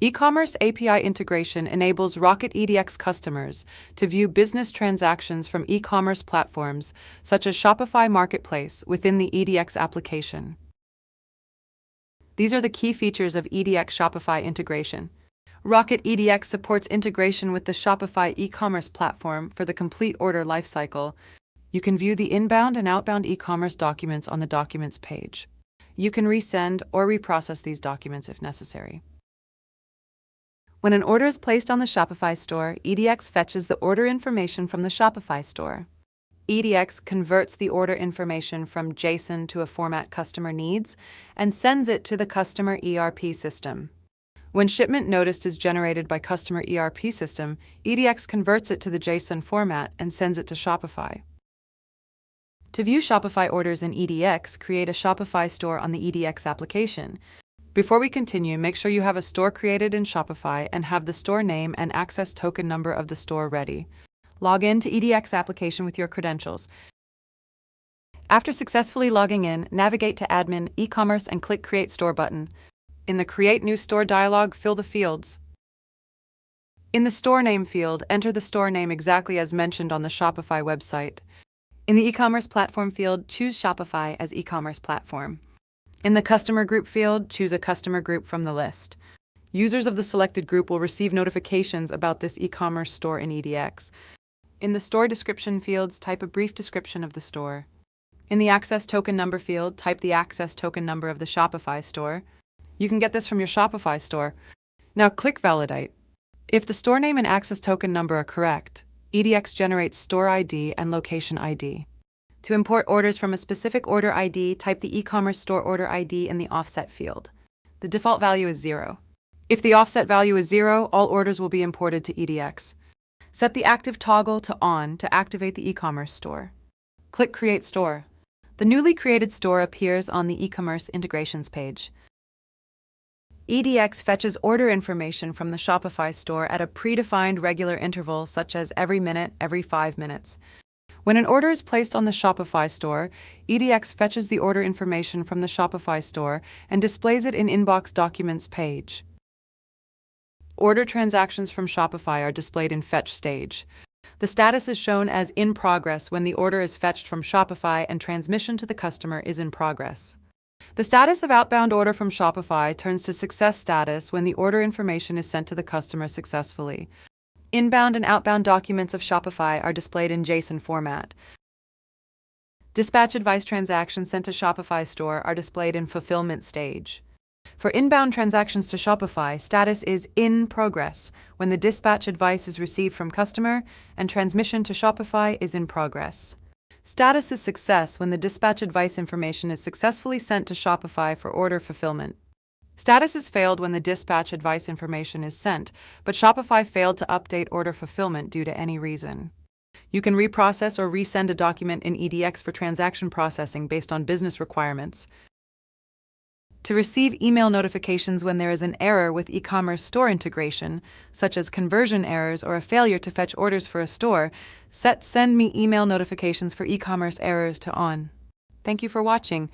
E-commerce API integration enables Rocket EDX customers to view business transactions from e-commerce platforms such as Shopify Marketplace within the EDX application. These are the key features of EDX-Shopify Integration. Rocket EDX supports integration with the Shopify e-commerce platform for the complete order lifecycle. You can view the inbound and outbound e-commerce documents on the Documents page. You can resend or reprocess these documents if necessary. When an order is placed on the Shopify store, EDX fetches the order information from the Shopify store. EDX converts the order information from JSON to a format customer needs and sends it to the customer ERP system. When shipment notice is generated by customer ERP system, EDX converts it to the JSON format and sends it to Shopify. To view Shopify orders in EDX, create a Shopify store on the EDX application. Before we continue, make sure you have a store created in Shopify and have the store name and access token number of the store ready. Log in to EDX application with your credentials. After successfully logging in, navigate to Admin, E-commerce and click Create Store button. In the Create New Store dialog, fill the fields. In the Store Name field, enter the store name exactly as mentioned on the Shopify website. In the E-commerce Platform field, choose Shopify as e-commerce platform. In the Customer Group field, choose a customer group from the list. Users of the selected group will receive notifications about this e-commerce store in EDX. In the Store Description fields, type a brief description of the store. In the Access Token Number field, type the access token number of the Shopify store. You can get this from your Shopify store. Now click Validate. If the store name and access token number are correct, EDX generates store ID and location ID. To import orders from a specific order ID, type the e-commerce store order ID in the Offset field. The default value is 0. If the offset value is 0, all orders will be imported to EDX. Set the active toggle to On to activate the e-commerce store. Click Create Store. The newly created store appears on the e-commerce integrations page. EDX fetches order information from the Shopify store at a predefined regular interval such as every minute, every 5 minutes. When an order is placed on the Shopify store, EDX fetches the order information from the Shopify store and displays it in Inbox Documents page. Order transactions from Shopify are displayed in Fetch stage. The status is shown as in progress when the order is fetched from Shopify and transmission to the customer is in progress. The status of outbound order from Shopify turns to success status when the order information is sent to the customer successfully. Inbound and outbound documents of Shopify are displayed in JSON format. Dispatch advice transactions sent to Shopify store are displayed in fulfillment stage. For inbound transactions to Shopify, status is in progress when the dispatch advice is received from customer and transmission to Shopify is in progress. Status is success when the dispatch advice information is successfully sent to Shopify for order fulfillment. Status is failed when the dispatch advice information is sent, but Shopify failed to update order fulfillment due to any reason. You can reprocess or resend a document in EDX for transaction processing based on business requirements. To receive email notifications when there is an error with e-commerce store integration, such as conversion errors or a failure to fetch orders for a store, set Send Me email notifications for e-commerce errors to On. Thank you for watching.